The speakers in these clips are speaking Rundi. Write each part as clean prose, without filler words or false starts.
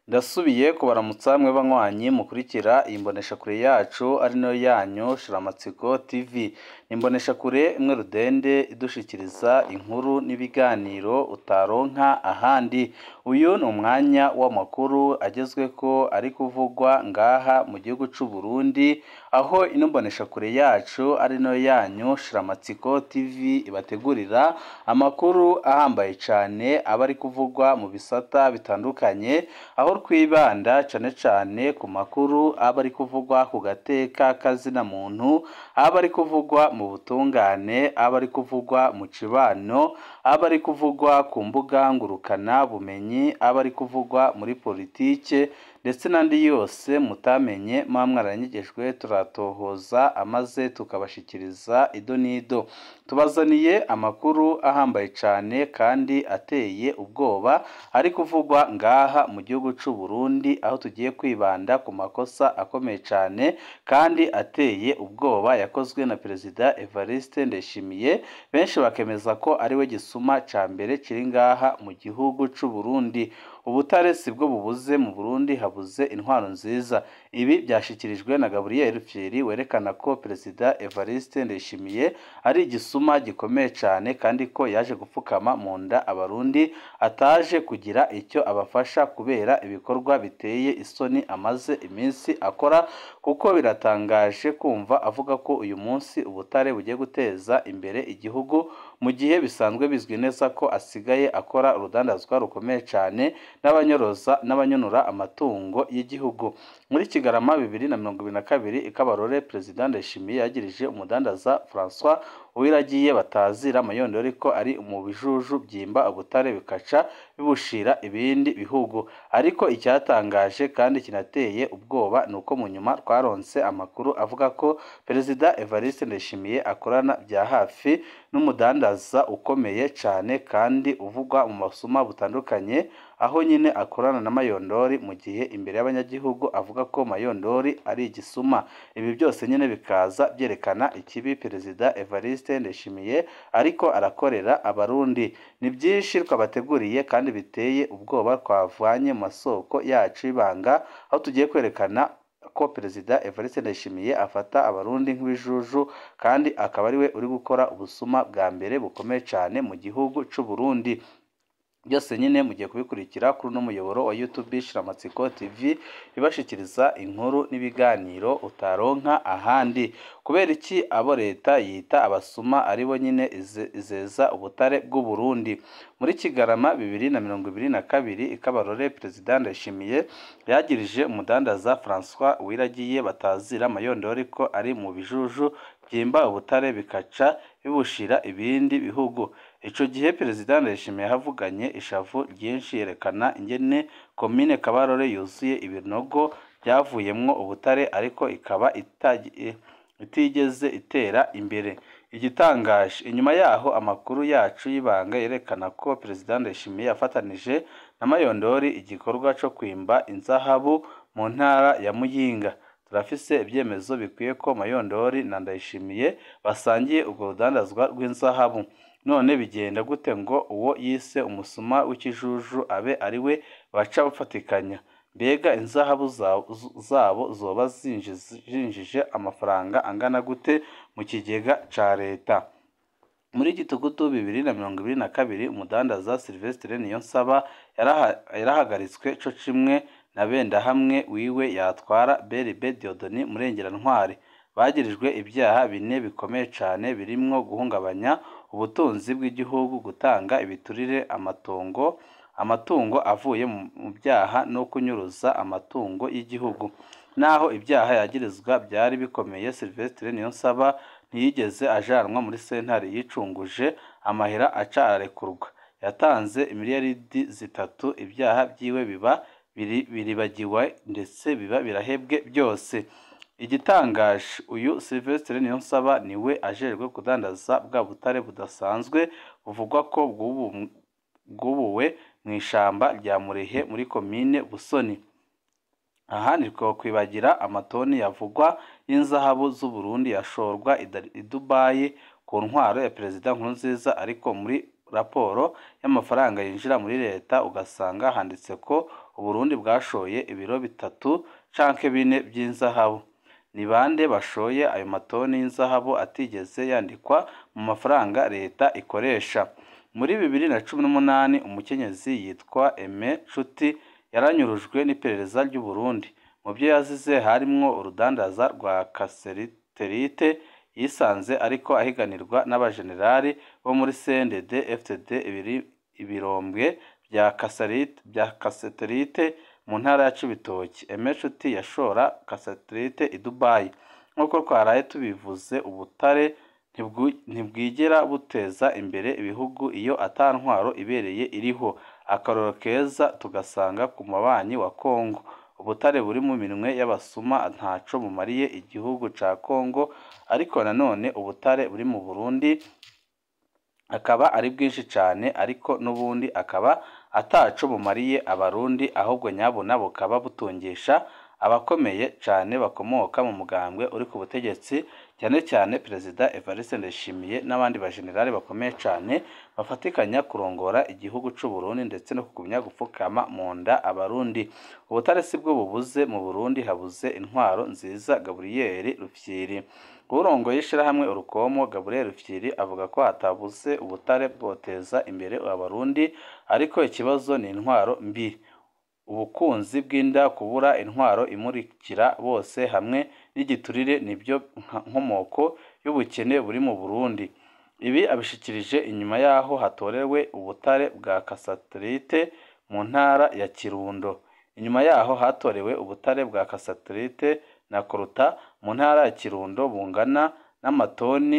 Ndasubiye kubaramutsa mwe banywanyi mukurikira imboneshakure yacu ari nayo yanyu Shiramatsiko TV. Imboneshakure imwe rudende idushikiriza inkuru n'ibiganiro utaronka ahandi. Uyu ni umwanya w'amakuru agezweko ari kuvugwa ngaha mu gihugu c'u Burundi, aho ino mboneshakure yacu ari nayo yanyu Shiramatsiko TV ibategurira amakuru ahambaye cane aba ari kuvugwa mu bisata bitandukanye, aho twibanda cane ku makuru aba ari kuvugwa ku gateka kazina muntu, aba ari kuvugwa mu butungane, aba ari kuvugwa mu cibano, aba ari kuvugwa ku mbuga ngurukana bumenyi, aba ari kuvugwa muri politike ndetse n'andi yose mutamenye muba mwaranyigejwe turatohoza amaze tukabashikiriza ido n'ido. Tubazaniye amakuru ahambaye cane kandi ateye ubwoba ari kuvugwa ngaha mu gihugu c'u Burundi, aho tugiye kwibanda ku makosa akomeye cane kandi ateye ubwoba yakozwe na Perezida Evariste Ndayishimiye, benshi bakemeza ko ariwe gisuma ca mbere kiri ngaha mu gihugu c'u Burundi. Ubutare sibwo bubuze mu Burundi, habuze intwaro nziza. Ibi byashikirijwe na Gabriel Rufyiri werekana ko Perezida Evariste Ndayishimiye ari igisuma gikomeye cane kandi ko yaje gupfukama mu nda abarundi, ataje kugira icyo abafasha kubera ibikorwa biteye isoni amaze iminsi akora, kuko biratangaje kumva avuga ko uyu munsi ubutare bugiye guteza imbere igihugu, mu gihe bisanzwe bizwi neza ko asigaye akora urudandazwa rukomeye cane n'abanyonora amatungo y'igihugu. Muri Kigarama 2022 ikabarore Perezida Ndayishimiye yagirije umudandaza François Uwiragiye batazira amayondori ko ari mu bijuju byimba ubutare bikaca bibushira ibindi bihugu. Ariko icyatangaje kandi kinateye ubwoba nuko mu nyuma twaronse amakuru avuga ko Perezida Evariste Ndayishimiye akorana bya hafi n'umudandaza ukomeye cane kandi uvugwa mu masuma butandukanye, aho nyine akorana na Mayondori mu gihe imbere y'abanyagihugu avuga ko Mayondori ari igisuma. Ibi byose nyine bikaza byerekana ikibi Perezida Evariste Ndayishimiye ariko arakorera abarundi. Ni byinshi twabateguriye kandi biteye ubwoba twavanye mu masoko yacu y'ibanga, aho tugiye kwerekana ko Perezida Evariste Ndayishimiye afata abarundi nk'ibijuju kandi akaba ariwe uri gukora ubusuma bwa mbere bukomeye cane mu gihugu c'u Burundi. Byose nyine mugiye kubikurikira kuri no muyoboro wa YouTube Shiramatsiko TV ibashikiriza inkuru n'ibiganiro utaronka ahandi. Kubera iki abo leta yita abasuma aribo nyine izeza ubutare bw'u Burundi? Muri Kigarama 2022 ikabarore Perezida Ndayishimiye yagirije umudandaza François Uwiragiye batazira amayondori ko ari mu bijuju byimba ubutare bikaca bibushira ibindi bihugu. Ico gihe Perezida Ndayishimiye havuganye ishavu ryinshi yerekana ingene komine Kabarore yuzuye ibinogo byavuyemwo ubutare ariko ikaba itigeze itera imbere. Igitangaje inyuma yaho amakuru yacu y'ibanga yerekana ko Perezida Ndayishimiye yafatanije na Mayondori igikorwa co kwimba inzahabu mu ntara ya Muyinga. Turafise ibyemezo bikwiye ko Mayondori na Ndayishimiye basangiye ubwo rudandazwa rw'inzahabu. None bigenda gute ngo uwo yise umusuma w'ikijuju abe ariwe baca bafatikanya? Mbega inzahabu zabo zoba zinjije amafaranga angana gute mu kigega ca leta? Muri Gitugutu 2022 umudandaza Sylvestre Niyonsaba yarahagaritswe co kimwe na Bendahamwe wiwe yatwara Beribe Diodoni Murengerantwari. Bagirijwe ibyaha bine bikomeye cane birimwo guhungabanya ubutunzi bw'igihugu, gutanga ibiturire amatungo avuye mu byaha no kunyuruza amatungo y'igihugu. Naho ibyaha yagirizwa byari bikomeye, Sylvestre Niyonsaba ntiyigeze ajanwa muri sentare yicunguje amahera aca ararekurwa. Yatanze imiliyaridi zitatu, ibyaha byiwe biba biribagiwe ndetse biba birahebwe byose. Igitangaje uyu Sylvestre Niyonsaba niwe ajerwe kudandaza bwa butare budasanzwe buvugwa ko bwubuwe mu ishamba rya Murehe muri komine Busoni. Aha ni kwibagira amatoni yavugwa y'inzahabu z'u Burundi yashorwa i Dubai ku ntwaro ya Perezida Nkurunziza, ariko muri raporo y'amafaranga yinjira muri leta ugasanga handitse ko Uburundi bwashoye ibiro 3 canke 4 by'inzahabu. Ni bande bashoye ayo matoni y'inzahabu atigeze yandikwa mu mafaranga leta ikoresha? Muri 2018 umukenyezi yitwa Aime Nshuti yaranyurujwe n'iperereza ry'u Burundi. Mu byo yazize harimwo urudandaza rwa kaseriterite yisanze ariko ahiganirwa n'abajenerali bo muri CNDD FDD ibirombwe bya kaseriterite mu ntara ya Cibitoke. Aime Nshuti yashora kaseriterite i Dubai. Nk'uko twaraye tubivuze, ubutare ntibwigera buteza imbere ibihugu iyo atantwaro ibereye iriho. Akaroro keza tugasanga ku mabanyi wa Kongo. Ubutare buri mu minwe y'abasuma ntaco bumariye igihugu ca Kongo, ariko nanone ubutare buri mu Burundi akaba ari bwinshi cyane, ariko n'ubundi akaba ataco bumariye abarundi, ahubwo nyabona bukaba butungisha abakomeye cyane bakomoka mu mugambwe uri ku butegetsi, cyane cyane Perezida Evariste Ndayishimiye n'abandi bajenerali bakomeye cyane bafatikanya kurongora igihugu c'u Burundi ndetse no kugumya gupfukama mu nda abarundi. Ubutare sibwo bubuze mu Burundi, habuze intwaro nziza. Gabriel Rufyiri, urongoye ishirahamwe Urukomo, Gabriel Rufyiri avuga ko hatabuze ubutare bwoteza imbere abarundi, ariko ikibazo ni intwaro mbi. Ubukunzi bw'inda, kubura intwaro imurikira bose hamwe n'igiturire nibyo nkomoko y'ubukene buri mu Burundi. Ibi abishikirije inyuma yaho hatorewe ubutare bwa kaseriterite mu ntara ya Kirundo. Inyuma yaho hatorewe ubutare bwa kaseriterite na koruta mu ntara ya Kirundo bungana n'amatoni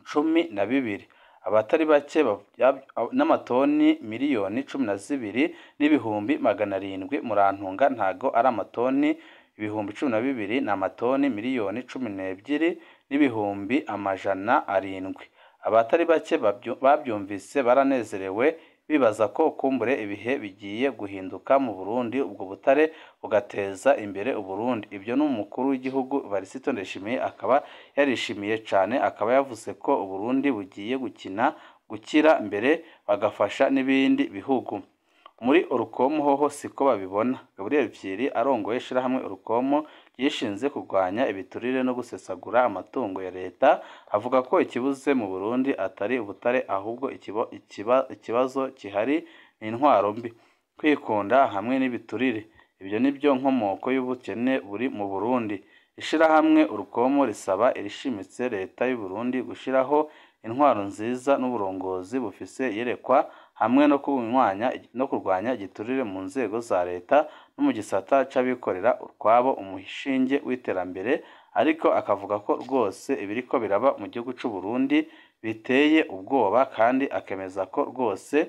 12,000 abatari bake n'amatoni miliyoni 12,700,000. Murantunga ntago ari amatoni 12,000 na amatoni miliyoni 12,700,000. Abatari bake babyumvise baranezerewe, bibaza ko kumbure ibihe bigiye guhinduka mu Burundi, ubwo butare bugateza imbere Uburundi. Ibyo n'umukuru w'igihugu Varisito Ndayishimiye akaba yarishimiye cyane, akaba yavuze ko Uburundi bugiye gukira mbere bagafasha n'ibindi bihugu. Muri Urukomo hoho siko babibona. Gabriel Rufyiri arongoye ishirahamwe Urukomo yishinze kurwanya ibiturire no gusesagura amatungo ya leta, avuga ko ikibuze mu Burundi atari ubutare, ahubwo ikibazo kihari ni intwaro mbi, kwikunda hamwe n'ibiturire. Ibyo nibyo nkomoko y'ubukene buri mu Burundi. Ishirahamwe Urukomo risaba irishimitse leta y'u Burundi gushiraho intwaro nziza n'uburongozi bufise yerekwa, hamwe no kurwanya igiturire mu nzego za leta no mu gisata c'abikorera utwabo, umushinge w'iterambere. Ariko akavuga ko rwose ibiriko biraba mu gihugu c'u Burundi biteye ubwoba, kandi akemeza ko rwose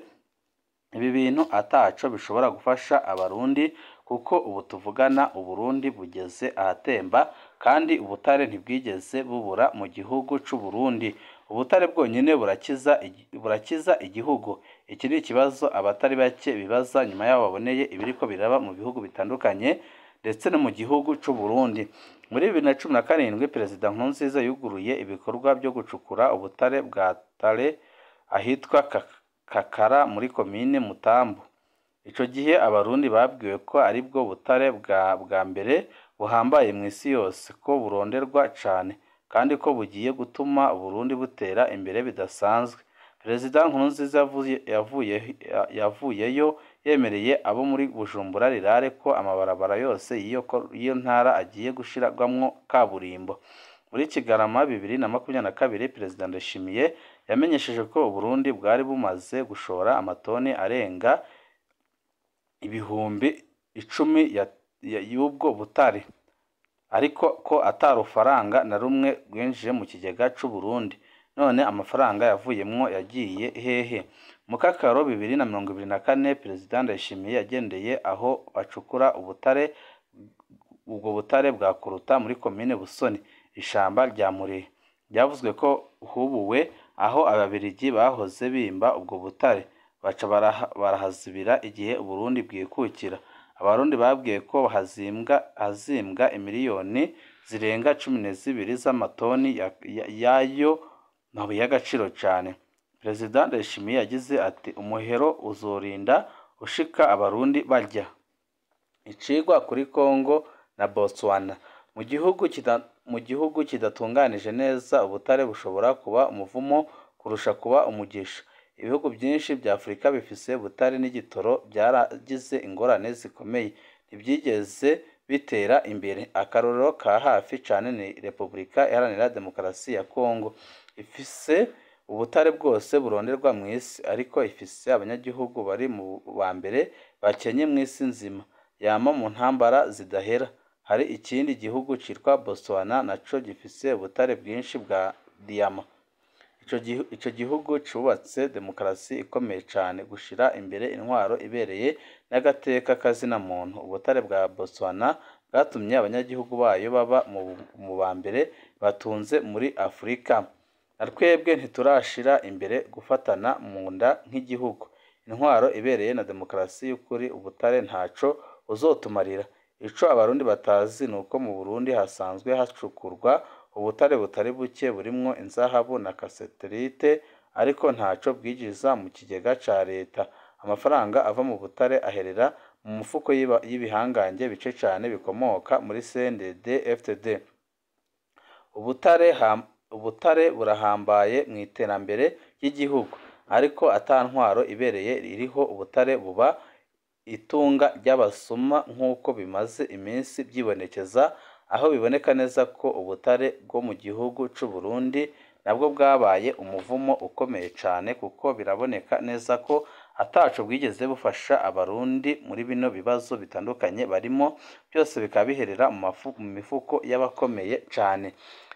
ibi bintu ataco bishobora gufasha abarundi, kuko ubu tuvugana Uburundi bugeze ahatemba, kandi ubutare ntibwigeze bubura mu gihugu c'u Burundi. Ubutare bwonyene burakiza igihugu. Iki ni ikibazo abatari bake bibaza nyuma yaho baboneye ibiriko biraba mu bihugu bitandukanye ndetse no mu gihugu c'u Burundi. Muri 2017 Perezida Nkurunziza yuguruye ibikorwa byo gucukura ubutare bwa tare ahitwa Kakara muri komine Mutambu. Ico gihe abarundi babwiwe ko ari bwo butare bwa mbere buhambaye mu isi yose, ko buronderwa cane kandi ko bugiye gutuma Burundi butera imbere bidasanzwe. Perezida Nkurunziza yavuyeyo yemereye abo muri Bujumbura Rirare ko amabarabara yose y'iyo ntara agiye gushirwamwo kaburimbo. Muri Kigarama 2022 Perezida Ndayishimiye yamenyesheje ko Burundi bwari bumaze gushora amatoni arenga 10,000 y'ubwo butare, ariko ko atarufaranga na rumwe rwinjiye mu kigega c'u Burundi. None amafaranga yavuyemwo yagiye hehe? Mu Kakaro 2024 Perezida Ndayishimiye yagendeye aho bacukura ubwo butare bwa koruta muri komine Busoni, ishamba rya Murehe. Byavuzwe ko hubuwe aho ababirigi bahoze bimba ubwo butare, baca barahazibira igihe Uburundi bwikukira. Abarundi babwiye ko hazimbwa imiliyoni zirenga 12 z'amatoni yayo mabuye y'agaciro cyane. Perezida Ndayishimiye yagize ati umuhero uzorinda gushika abarundi barya. Icigwa kuri Congo na Botswana. Mu gihugu kidatunganije neza, ubutare bushobora kuba umuvumo kurusha kuba umugisha. Ibihugu byinshi bya Afurika bifise ubutare n'igitoro byaragize ingorane zikomeye, ntibyigeze bitera imbere. Akarorero ka hafi cane ni Repubulika Iharanira Demokarasi ya Congo. Ifise ubutare bwose buronderwa mu isi, ariko ifise abanyagihugu bari mu ba mbere bakenye mu isi nzima, yama mu ntambara zidahera. Hari ikindi gihugu citwa Botswana naco gifise ubutare bwinshi bwa diyama. Ico gihugu cubatse demokarasi ikomeye cane, gushira imbere intwaro ibereye n'agateka kazina muntu. Ubutare bwa Botswana bwatumye abanyagihugu bayo baba mu ba mbere batunze muri Afurika. Na twebwe ntiturashira imbere gufatana mu nda nk'igihugu. Intwaro ibereye na demokarasi y'ukuri, ubutare ntaco uzotumarira. Ico abarundi batazi nuko mu Burundi hasanzwe hacukurwa ubutare butari buke burimwo inzahabu na kaseterite, ariko ntaco bwinjiza mu kigega ca leta. Amafaranga ava mu butare aherera mu mufuko y'ibihangange bice cane bikomoka muri CNDD-FDD. Ubutare burahambaye mu iterambere ry'igihugu, ariko ata ntwaro ibereye iriho, ubutare buba itunga ry'abasuma nk'uko bimaze iminsi byibonekeza, aho biboneka neza ko ubutare bwo mu gihugu c'u Burundi nabwo bwabaye umuvumo ukomeye cane, kuko biraboneka neza ko ataco bwigeze bufasha abarundi muri bino bibazo bitandukanye barimo, byose bikaba biherera mu mifuko y'abakomeye cane.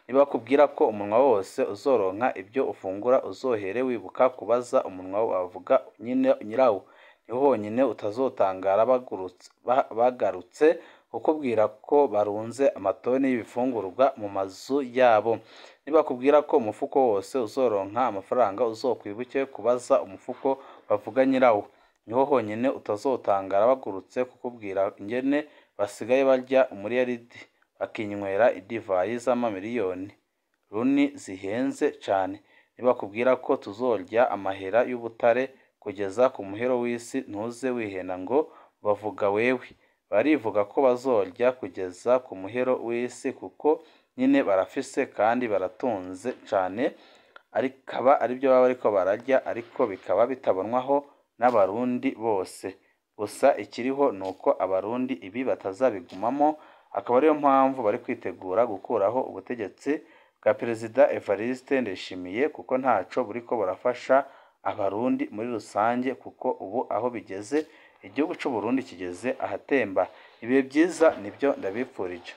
Nibakubwira ko umunwa wose uzoronka ibyo ufungura, uzohere wibuka kubaza umunwa wavuga nyirawo. Niho honyine utazotangara bagarutse kukubwira ko barunze amatoni y'ibifungurwa mu mazu yabo. Nibakubwira ko umufuko wose uzoronka amafaranga, uzokwibuke kubaza umufuko bavuga nyirawo. Niho honyine utazotangara bagurutse kukubwira ingene basigaye barya umuriyaridi bakinywera idivayi z'amamiliyoni runi zihenze cane. Nibakubwira ko tuzorya amahera y'ubutare kugeza ku muhero w'isi, ntuze wihena ngo bavuga wewe. Barivuga ko bazorya kugeza ku muhero w'isi, kuko nyine barafise kandi baratunze cane, arikaba aribyo baba bariko bararya, ariko bikaba bitabonwaho n'abarundi bose. Gusa ikiriho nuko abarundi ibi batazabigumamo, akaba ariyo mpamvu bari kwitegura gukuraho ubutegetsi bwa Perezida Evariste Ndayishimiye, kuko ntaco buriko burafasha abarundi muri rusange, kuko ubu aho bigeze, igihugu c'u Burundi kigeze ahatemba. Ibihe byiza nibyo ndabipfurije.